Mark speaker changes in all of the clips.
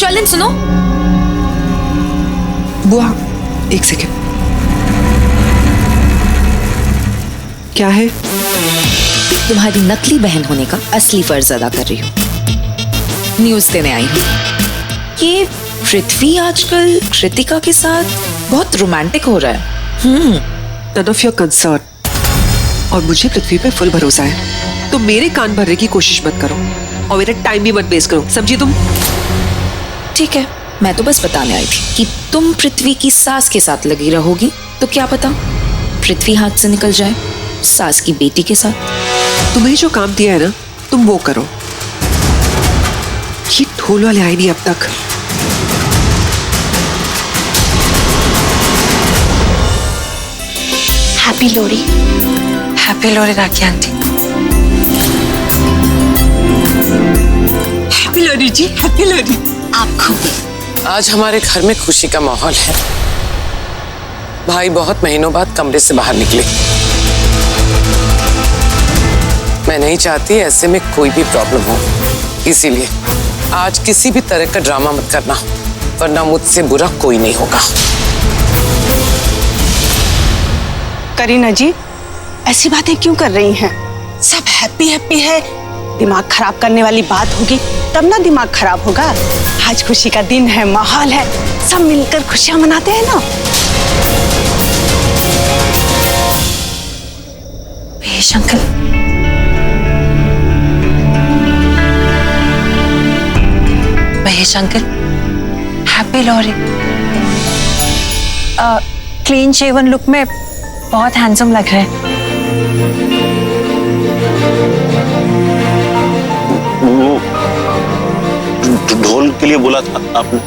Speaker 1: शर्लिन सुनो।
Speaker 2: बुआ एक सेकेंड, क्या है?
Speaker 1: तुम्हारी नकली बहन होने का असली फर्ज अदा कर रही हूँ। न्यूज देने आई हूँ। ये पृथ्वी आजकल कृतिका के साथ बहुत रोमांटिक हो रहा है।
Speaker 2: None of your concern. और मुझे पृथ्वी पे फुल भरोसा है, तो मेरे कान भरने की कोशिश मत करो और मेरा टाइम भी मत वेस्ट करो, समझी तुम?
Speaker 1: ठीक है, मैं तो बस बताने आई थी कि तुम पृथ्वी की सास के साथ लगी रहोगी तो क्या पता पृथ्वी हाथ से निकल जाए सास की बेटी के साथ।
Speaker 2: तुम्हें जो काम दिया है ना, तुम वो करो। ये ढोल वाले आए नहीं अब तक।
Speaker 3: हैप्पी लोहड़ी।
Speaker 4: हैप्पी लोहड़ी राखी आंटी।
Speaker 3: हैप्पी लोहड़ी जी, हैप्पी लोहड़ी आपको भी।
Speaker 4: आज हमारे घर में खुशी का माहौल है। भाई बहुत महीनों बाद कमरे से बाहर निकले। मैं नहीं चाहती ऐसे में कोई भी प्रॉब्लम हो, इसीलिए आज किसी भी तरह का ड्रामा मत करना, वरना मुझसे बुरा कोई नहीं होगा।
Speaker 3: करीना जी, ऐसी बातें क्यों कर रही हैं? सब हैप्पी हैप्पी है, दिमाग खराब करने वाली बात होगी तब ना दिमाग खराब होगा। आज खुशी का दिन है, माहौल है, सब मिलकर खुशियां मनाते हैं ना।
Speaker 4: Mahesh uncle, Mahesh uncle, happy Lohri. Clean shaven look में बहुत हैंडसम लग रहा है।
Speaker 5: ढोल के लिए बोला था आपने?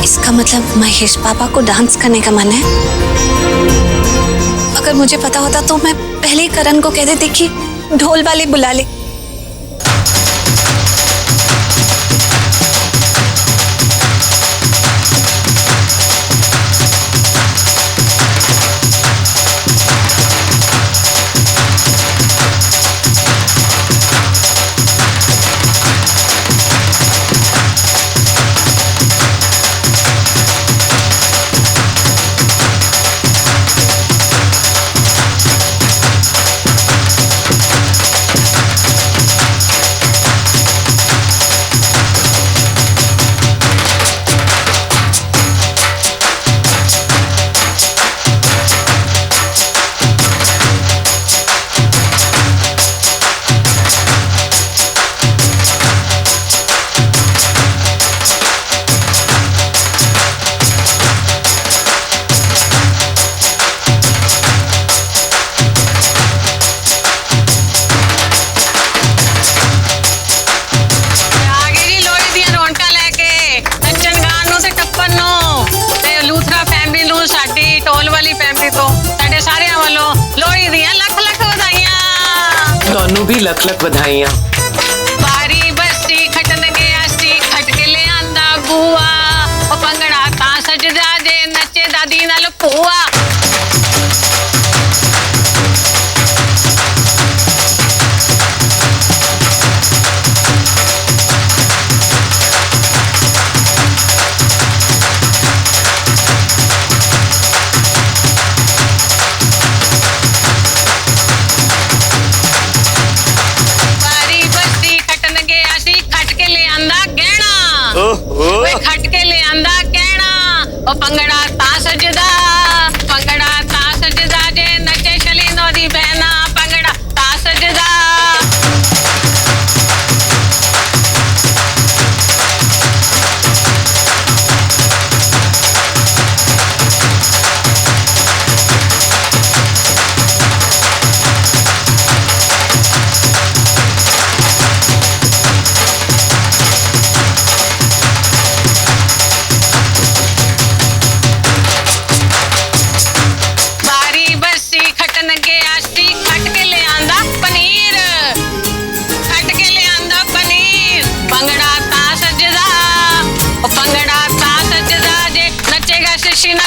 Speaker 6: इसका मतलब महेश पापा को डांस करने का मन है। अगर मुझे पता होता तो मैं पहले ही करण को कह देती कि ढोल वाले बुला ले।
Speaker 4: ਤੁਹਾਨੂੰ भी लख लख बधाइयां।
Speaker 7: बारी बस्ती खटन गया सी खट के ले आंदा बुआ ओ पंगड़ा ता सजदा जे नचे दादी नाल पुआ। खट के ले आंदा कहना ओ पंगड़ा ता सजदा जे नचे शलीनो दी बहना पंगड़ा ता सजदा।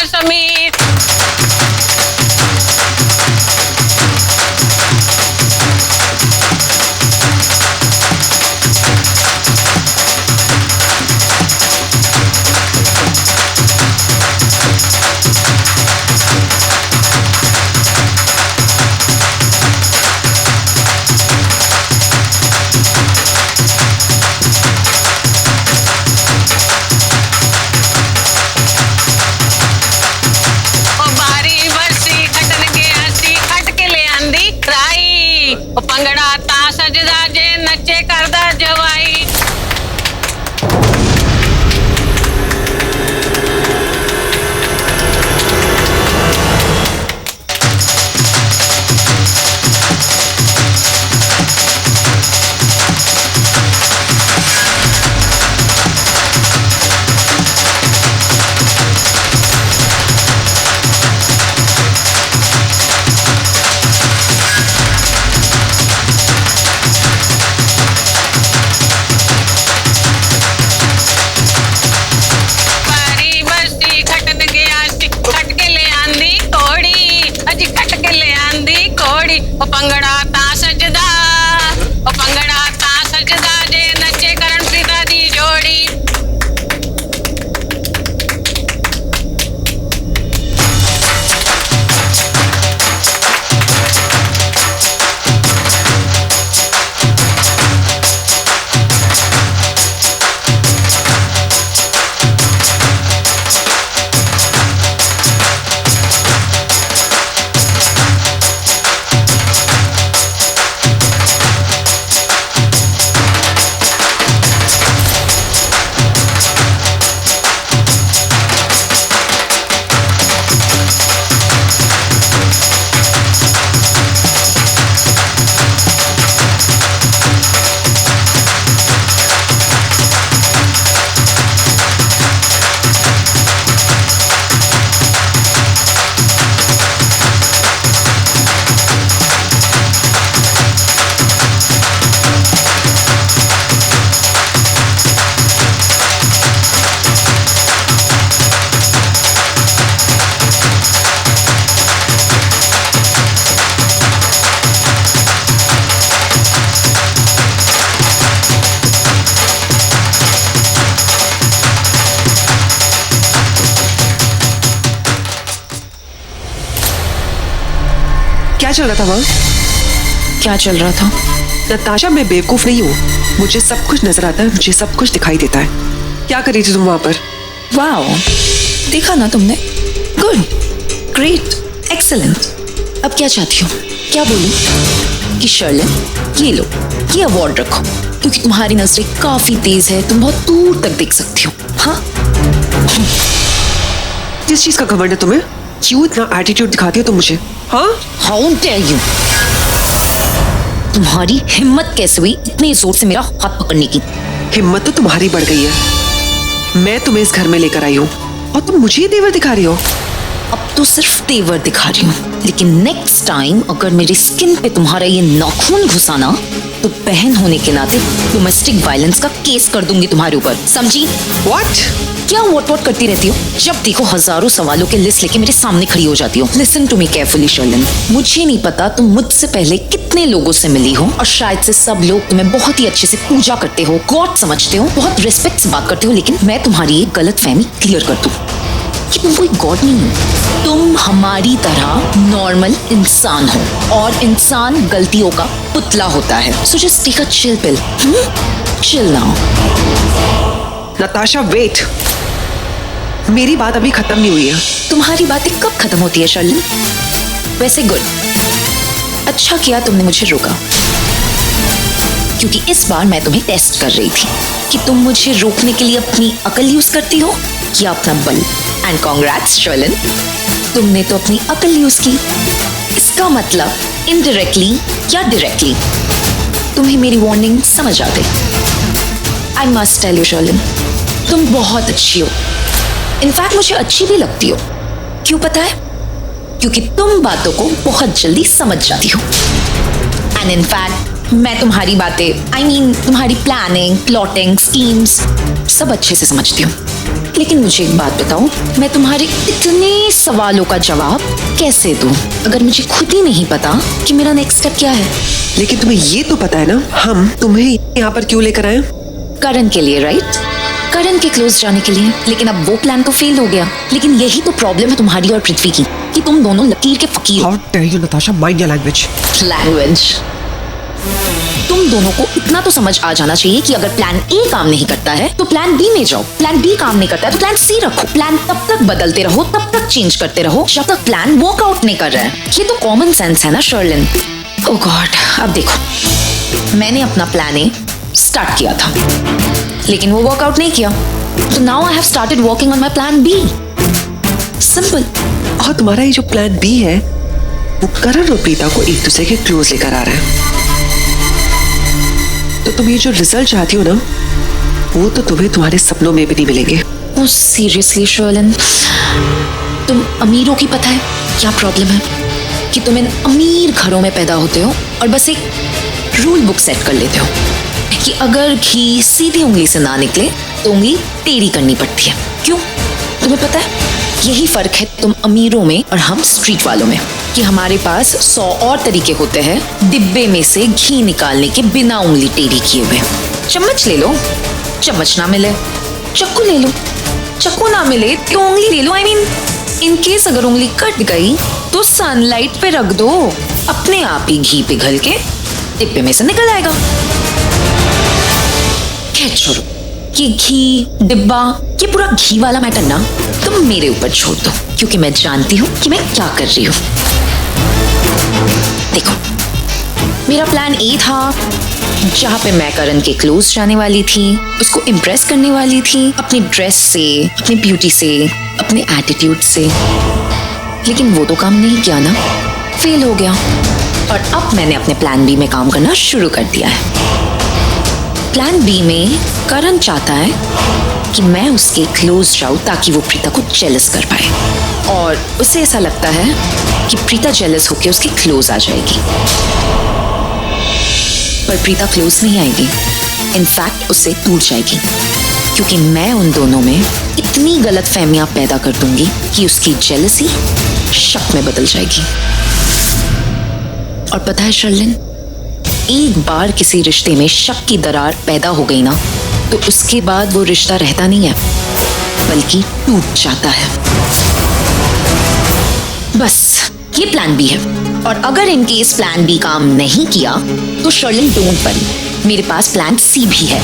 Speaker 7: समीर
Speaker 2: क्या चल रहा था वहाँ?
Speaker 1: क्या चल रहा था?
Speaker 2: नताशा, मैं बेवकूफ नहीं हूँ, मुझे सब कुछ नजर आता है, मुझे सब कुछ दिखाई देता है। क्या कर रही थी तुम वहाँ पर?
Speaker 1: वाओ, देखा ना तुमने? Good, great, excellent. अब क्या चाहती हो? क्या बोलूं? कि शर्लिन, ये लो, ये अवार्ड रखो, क्योंकि तुम्हारी नजरें काफी तेज है, तुम बहुत दूर तक देख सकती हो। हाँ,
Speaker 2: किस चीज का घमंड है तुम्हें? क्यों इतना एटीट्यूड दिखाती हो तुम मुझे? हाँ,
Speaker 1: हाउ डेयर यू! तुम्हारी हिम्मत कैसे हुई इतने जोर से मेरा हाथ पकड़ने की?
Speaker 2: हिम्मत तो तुम्हारी बढ़ गई है। मैं तुम्हें इस घर में लेकर आई हूँ और तुम मुझे ही तेवर दिखा रही हो।
Speaker 1: अब तो सिर्फ तेवर दिखा रही हूँ, लेकिन नेक्स्ट टाइम अगर मेरी स्किन पे तुम्हारा ये नाखून घुसा ना, तो बहन होने के नाते डोमेस्टिक वायलेंस का केस कर दूंगी तुम्हारे ऊपर, समझी?
Speaker 2: What?
Speaker 1: क्या वॉट करती रहती हो? जब देखो हजारों सवालों के लिस्ट लेके मेरे सामने खड़ी हो जाती हो। Listen to me carefully Sherlyn, मुझे नहीं पता तुम मुझसे पहले कितने लोगों से मिली हो, और शायद से सब लोग तुम्हें बहुत ही अच्छे से पूजा करते हो, गॉड समझते हो, बहुत रिस्पेक्ट से बात करते हो, लेकिन मैं तुम्हारी ये गलतफहमी क्लियर कर दूं कि तुम कोई गॉड नहीं हो। तुम हमारी तरह नॉर्मल इंसान हो, और इंसान गलतियों का पुतला होता है। So just take a chill pill, chill now.
Speaker 2: Natasha, wait, मेरी बात अभी खत्म नहीं हुई है।
Speaker 1: तुम्हारी बातें कब खत्म होती है शर्लिन? वैसे गुड, अच्छा किया तुमने मुझे रोका, क्योंकि इस बार मैं तुम्हें टेस्ट कर रही थी कि तुम मुझे रोकने के लिए अपनी अकल यूज करती हो या अपना बल। एंड कॉन्ग्रेट्स शर्लिन, तुमने तो अपनी अकल यूज की। इसका मतलब इनडायरेक्टली या डायरेक्टली तुम्हें मेरी वार्निंग समझ आ गई। I must tell you Sherlyn, तुम बहुत अच्छी हो, इनफैक्ट मुझे अच्छी भी लगती हो। क्यों पता है? क्योंकि तुम बातों को बहुत जल्दी समझ जाती हो। एंड इनफैक्ट मैं तुम्हारी बातें, आई मीन तुम्हारी प्लानिंग, प्लॉटिंग, स्कीम्स सब अच्छे से समझती हूँ। लेकिन मुझे एक बात बताओ, मैं तुम्हारे इतने सवालों का जवाब कैसे दूं अगर मुझे खुद ही नहीं पता कि मेरा नेक्स्ट स्टेप क्या है?
Speaker 2: लेकिन तुम्हें ये तो पता है ना, हम तुम्हें यहाँ पर क्यों लेकर आए?
Speaker 1: करण के लिए, राइट? करण के क्लोज जाने के लिए। लेकिन अब वो प्लान तो फेल हो गया। लेकिन यही तो प्रॉब्लम है तुम्हारी और पृथ्वी की, कि तुम दोनों लकीर के फकीर हो।
Speaker 2: How dare you, Natasha? Mind your language.
Speaker 1: Language. तुम दोनों को इतना तो समझ आ जाना चाहिए कि अगर प्लान ए काम नहीं करता है तो प्लान बी में जाओ, प्लान बी काम नहीं करता है तो प्लान सी रखो। प्लान तब तक बदलते रहो, तब तक चेंज करते रहो जब तक प्लान वर्कआउट नहीं कर रहा है। ये तो कॉमन सेंस है ना शर्लिन? ओह गॉड, अब देखो, मैंने अपना प्लान ए स्टार्ट किया था, लेकिन वो वर्कआउट नहीं किया, तो now I have started working on my plan B. Simple.
Speaker 2: और तुम्हारा ये जो प्लान बी है, वो करण और प्रीता को एक दूसरे के क्लोज लेकर आ रहा है। तो तुम ये जो रिजल्ट चाहती हो ना, वो तो तुम्हें तुम्हारे सपनों में भी नहीं मिलेंगे।
Speaker 1: ओह सीरियसली शर्लिन, तुम अमीरों की पता है क्या प्रॉब्लम है? कि तुम इन अमीर घरों में पैदा होते हो और बस एक रूल बुक सेट कर लेते हो कि अगर घी सीधी उंगली से ना निकले तो उंगली टेढ़ी करनी पड़ती है। क्यों? तुम्हें पता है, यही फर्क है तुम अमीरों में और हम स्ट्रीट वालों में, कि हमारे पास 100 और तरीके होते हैं डिब्बे में से घी निकालने के बिना उंगली टेढ़ी किए हुए। चम्मच ले लो, चम्मच ना मिले, चाकू ले लो, चाकू ना मिले तो उंगली ले लो। आई मीन इन केस अगर उंगली कट गई तो सनलाइट पे रख दो, अपने आप ही घी पिघल के डिब्बे में से निकल आएगा। खैर छोड़ो, ये घी डिब्बा, ये पूरा घी वाला मैटर ना तुम मेरे ऊपर छोड़ दो, क्योंकि मैं जानती हूँ कि मैं क्या कर रही हूँ। देखो, मेरा प्लान ए था, जहाँ पे मैं करण के क्लोज जाने वाली थी, उसको इम्प्रेस करने वाली थी अपनी ड्रेस से, अपनी ब्यूटी से, अपने एटीट्यूड से। लेकिन वो तो काम नहीं किया ना, फेल हो गया। और अब मैंने अपने प्लान बी में काम करना शुरू कर दिया है। प्लान बी में करण चाहता है कि मैं उसके क्लोज जाऊं ताकि वो प्रीता को जेलस कर पाए, और उसे ऐसा लगता है कि प्रीता जेलस होकर उसके क्लोज आ जाएगी। पर प्रीता क्लोज नहीं आएगी, इनफैक्ट उससे दूर जाएगी, क्योंकि मैं उन दोनों में इतनी गलतफहमियां पैदा कर दूंगी कि उसकी जेलसी शक में बदल जाएगी। और पता है शर्लिन, एक बार किसी रिश्ते में शक की दरार पैदा हो गई ना, तो उसके बाद वो रिश्ता रहता नहीं है, बल्कि टूट जाता है। बस ये प्लान बी है। और अगर इनके इस प्लान बी काम नहीं किया तो शर्लिन डोंट वरी, मेरे पास प्लान सी भी है,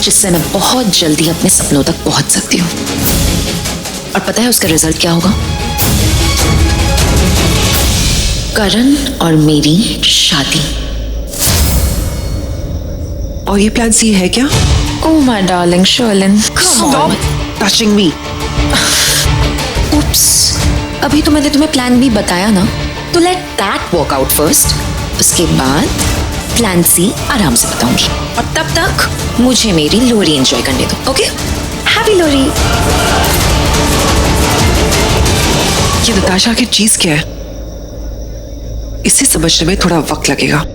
Speaker 1: जिससे मैं बहुत जल्दी अपने सपनों तक पहुंच सकती हूँ। और पता है उसका रिजल्ट क्या होगा? करण और मेरी शादी।
Speaker 2: और ये प्लान सी है क्या?
Speaker 1: Oh my darling Sherlyn,
Speaker 2: Stop touching me.
Speaker 1: Oops, अभी तो मैंने तुम्हें प्लान बी बताया ना, तो let that work out first, उसके बाद प्लान सी आराम से बताऊंगी। और तब तक मुझे मेरी लोरी एंजॉय करने दो, ओके? हैप्पी लोरी।
Speaker 2: ये नताशा आखिर चीज क्या है? इसे समझने में थोड़ा वक्त लगेगा।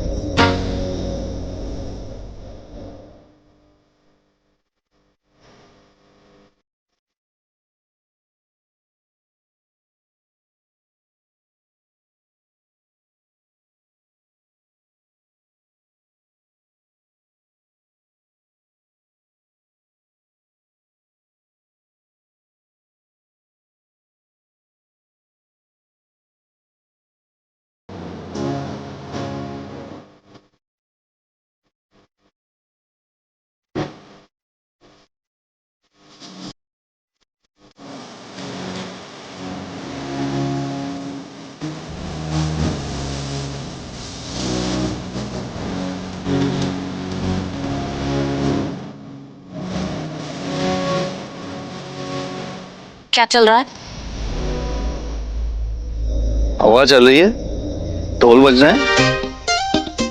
Speaker 6: क्या चल रहा है?
Speaker 5: हवा चल रही है, ढोल बज रहे हैं,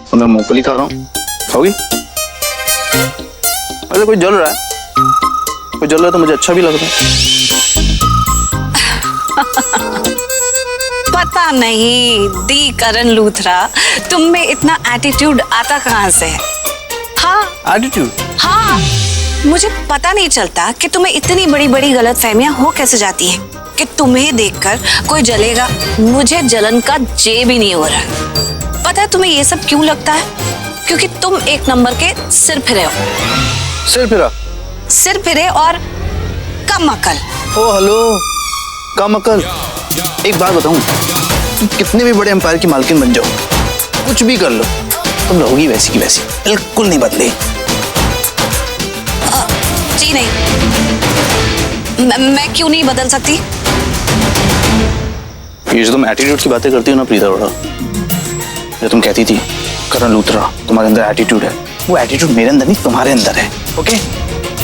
Speaker 5: तो मैं मूंगफली खा रहा हूँ। खाओगी? अरे कोई जल रहा है, कोई जल रहा है तो मुझे अच्छा भी लगता है।
Speaker 6: पता नहीं दी करण लूथरा, तुम में इतना एटीट्यूड आता कहाँ से है? हाँ
Speaker 5: एटीट्यूड?
Speaker 6: हाँ, मुझे पता नहीं चलता कि तुम्हें इतनी बड़ी बड़ी गलतफहमियां हो कैसे जाती हैं कि तुम्हें देखकर कोई जलेगा। मुझे जलन का जे भी नहीं हो रहा है। पता है तुम्हें ये सब क्यों लगता है? क्योंकि तुम एक नंबर के सिर फिरे हो।
Speaker 5: सिर फिरा?
Speaker 6: सिर फिरे और कम अकल।
Speaker 5: ओ हेलो, कम अकल। एक बात बताऊं, तुम कितने भी बड़े एम्पायर की मालकिन बन जाओ, कुछ भी कर लो, तुम रहोगी वैसी की वैसी, बिल्कुल नहीं बदले।
Speaker 6: जी नहीं, मैं क्यों नहीं बदल सकती?
Speaker 5: ये जो तुम एटीट्यूड की बातें करती हो ना प्रीता अरोड़ा, जो तुम कहती थी करण लूथरा तुम्हारे अंदर एटीट्यूड है, वो एटीट्यूड मेरे अंदर नहीं तुम्हारे अंदर है। ओके?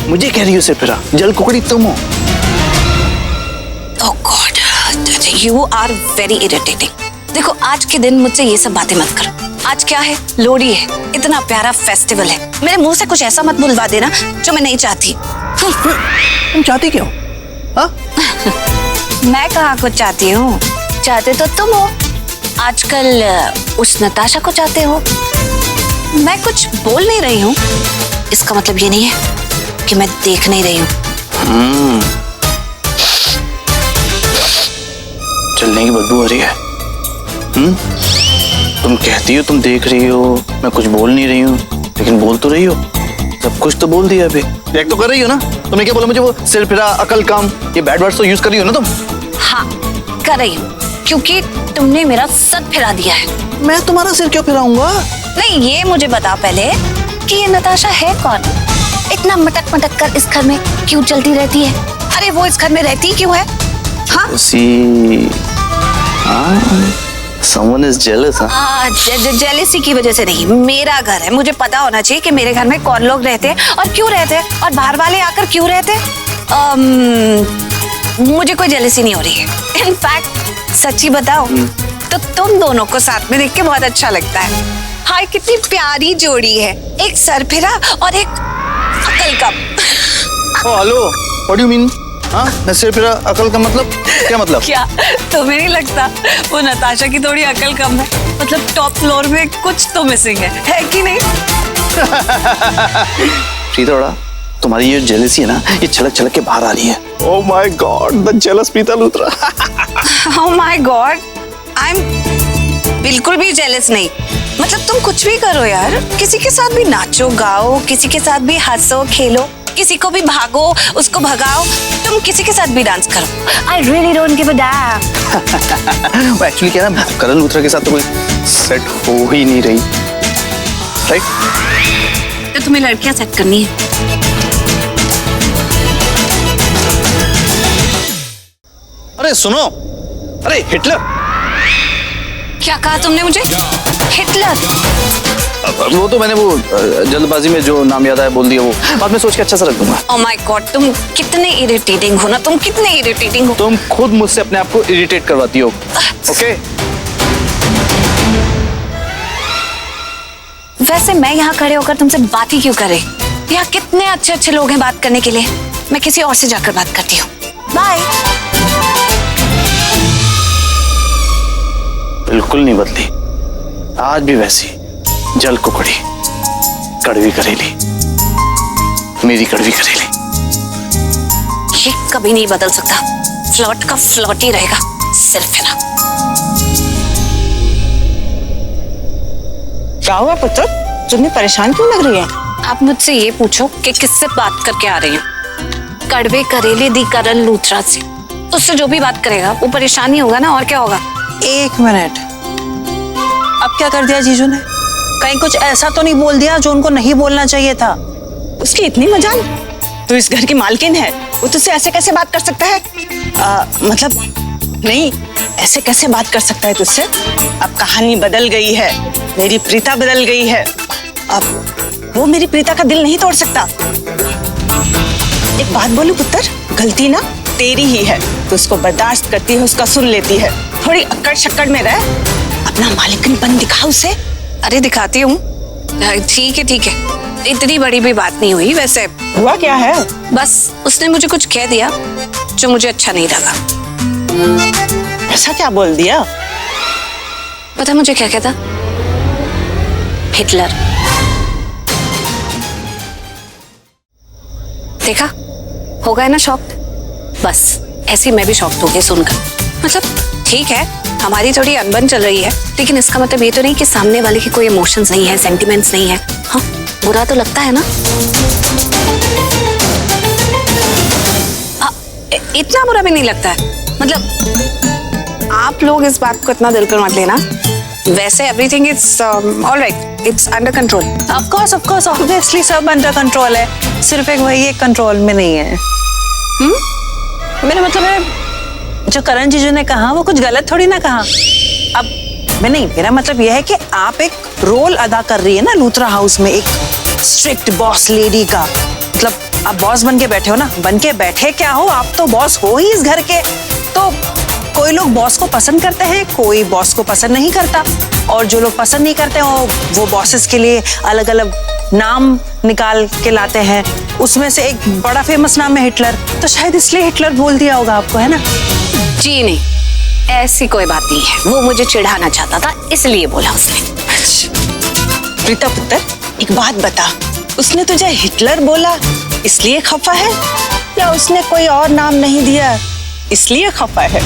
Speaker 5: मुझे कह रही हो सिर्फ फिरा, जल कुकड़ी तुम हो।
Speaker 6: Oh god, you are very irritating. देखो आज के दिन मुझसे ये सब बातें मत करो। आज क्या है? लोहड़ी है, इतना प्यारा फेस्टिवल है। मेरे मुंह से कुछ ऐसा मत बुलवा देना जो मैं नहीं चाहती।
Speaker 5: तुम चाहती क्यों? हाँ?
Speaker 6: मैं कहाँ कुछ चाहती हूँ, चाहते तो तुम हो। आजकल उस नताशा को चाहते हो। मैं कुछ बोल नहीं रही हूँ, इसका मतलब ये नहीं है कि मैं देख नहीं रही हूँ।
Speaker 5: चलने की बदबू आ रही है। तुम कहती हो तुम देख रही हो, मैं कुछ बोल नहीं रही हूँ, लेकिन बोल तो रही हो। सब कुछ तो बोल दिया अभी। एक तो कर रही हो ना? तुमने क्या बोला मुझे? वो सिर फिरा, अकल काम, ये बैड वर्ड्स तो यूज कर रही हो ना तुम?
Speaker 6: हाँ कर रही हूँ, क्योंकि तुमने मेरा सर फिरा दिया है।
Speaker 5: मैं तुम्हारा सिर क्यों फिराऊंगा?
Speaker 6: नहीं, ये मुझे बताओ पहले कि ये नताशा है कौन? इतना मटक मटक कर इस घर में क्यों चलती रहती है? अरे वो इस घर में रहती क्यों है? हाँ?
Speaker 5: Someone is jealous, हाँ?
Speaker 6: जेलेसी की वजह से नहीं, मेरा घर है, मुझे पता होना चाहिए कि मेरे घर में कौन लोग रहते हैं और क्यों रहते हैं, और बाहर वाले आकर क्यों रहते हैं। मुझे कोई जेलेसी नहीं हो रही है। इनफैक्ट सच्ची बताओ तो तुम दोनों को साथ में देख के बहुत अच्छा लगता है। हाय कितनी प्यारी जोड़ी है, एक सरफिरा और एक अकल कम।
Speaker 5: Oh hello, what do you mean? हाँ, मैं सिर फिरा, अकल का मतलब क्या मतलब?
Speaker 6: क्या तुम्हें नहीं लगता वो नताशा की थोड़ी अकल कम है? मतलब टॉप फ्लोर में कुछ तो मिसिंग है कि नहीं?
Speaker 5: प्रीता अरोड़ा, तुम्हारी ये जेलसी है ना, ये छलक छलक के बाहर आ रही है। Oh my God, the jealous Preeta Luthra.
Speaker 6: Oh my God, I am बिल्कुल भी जेलस नहीं। मतलब तुम कुछ भी करो यार, किसी के साथ भी नाचो गाओ, किसी के साथ भी हंसो खेलो, किसी को भी भागो, उसको भगाओ, तुम किसी के साथ भी डांस करो। I really don't give a damn।
Speaker 5: वो एक्चुअली क्या है ना, करण लूथरा के साथ तो कोई सेट हो ही नहीं रही, राइट?
Speaker 6: तो तुम्हें लड़कियां सेट करनी है।
Speaker 5: अरे सुनो, अरे हिटलर।
Speaker 6: क्या कहा तुमने मुझे? हिटलर?
Speaker 5: वो तो मैंने वो जल्दबाजी में जो नाम याद आया बोल दिया, वो बाद में सोच के अच्छा सा रख दूंगा।
Speaker 6: Oh my God, तुम कितने इरिटेटिंग हो ना, तुम कितने इरिटेटिंग हो।
Speaker 5: तुम खुद मुझसे अपने आप को इरिटेट करवाती हो, ओके?
Speaker 6: वैसे मैं यहाँ खड़े होकर तुमसे बात ही क्यों करे? यहाँ कितने अच्छे अच्छे लोग हैं बात करने के लिए। मैं किसी और से जाकर बात करती हूँ। बाय।
Speaker 5: बिल्कुल नहीं बदली, आज भी वैसी जल कुकड़ी, कड़वी करेली, मेरी कड़वी करेली।
Speaker 6: ये कभी नहीं बदल सकता, फ्लर्ट का फ्लर्ट ही रहेगा, सिर्फ है ना।
Speaker 3: क्या हुआ पुत्र, तुमने परेशान क्यों लग रही है?
Speaker 6: आप मुझसे ये पूछो कि किससे बात करके आ रही हूँ? कड़वे करेले दी करण लूथरा से। उससे जो भी बात करेगा वो परेशान ही होगा ना, और क्या होगा।
Speaker 8: एक मिनट, अब क्या कर दिया जीजू ने? कहीं कुछ ऐसा तो नहीं बोल दिया जो उनको नहीं बोलना चाहिए था?
Speaker 3: उसकी इतनी मजाल, तू इस घर की मालकिन है, वो तुझसे ऐसे कैसे बात कर सकता है? मतलब नहीं, ऐसे कैसे बात कर सकता है तुझसे? अब कहानी बदल गई है, मेरी प्रीता बदल गई है। अब वो मेरी प्रीता का दिल नहीं तोड़ सकता। एक बात बोलूं पुत्र, गलती ना तेरी ही है, तो उसको बर्दाश्त करती है, उसका सुन लेती है। थोड़ी अक्कड़ शक्कड़ में रह, अपना मालिकनपन दिखा उसे।
Speaker 6: अरे दिखाती हूँ, ठीक है ठीक है, इतनी बड़ी भी बात नहीं हुई। वैसे
Speaker 3: हुआ क्या है?
Speaker 6: बस उसने मुझे कुछ कह दिया जो मुझे अच्छा नहीं लगा।
Speaker 3: ऐसा क्या बोल दिया?
Speaker 6: पता मुझे क्या कहता? हिटलर। देखा, हो गया ना शॉक? बस ऐसे ही मैं भी शॉक हो गई सुनकर। मतलब ठीक है, हमारी थोड़ी अनबन चल रही है, लेकिन इसका मतलब ये तो नहीं कि सामने वाले की कोई इमोशंस नहीं है, सेंटिमेंट्स नहीं है। हाँ, बुरा तो लगता है ना। इतना बुरा भी नहीं लगता है, मतलब आप लोग इस बात को इतना दिल पर मत लेना। वैसे everything is alright, it's under control.
Speaker 8: Of course obviously सब अंडर कंट्रोल है, सिर्फ एक वही एक कंट्रोल में नहीं है। मेरा मतलब है जो करण जीजू ने कहा वो कुछ गलत थोड़ी ना कहा। अब मैं नहीं, मेरा मतलब यह है कि आप एक रोल अदा कर रही है ना लूथरा हाउस में, एक स्ट्रिक्ट बॉस लेडी का। मतलब आप बॉस बन के बैठे हो ना, बन के बैठे क्या हो, आप तो बॉस हो ही इस घर के। तो कोई लोग बॉस को पसंद करते हैं, कोई बॉस को पसंद नहीं करता, और जो लोग पसंद नहीं करते वो बॉसेस के लिए अलग अलग नाम निकाल के लाते हैं। उसमें से एक बड़ा फेमस नाम है हिटलर, तो शायद इसलिए हिटलर बोल दिया होगा आपको, है ना?
Speaker 6: जी नहीं, ऐसी कोई बात नहीं है, वो मुझे चिढ़ाना चाहता था इसलिए बोला उसने।
Speaker 3: प्रीता पुत्र, एक बात बता, उसने तुझे हिटलर बोला इसलिए खफा है, या उसने कोई और नाम नहीं दिया इसलिए खफा है?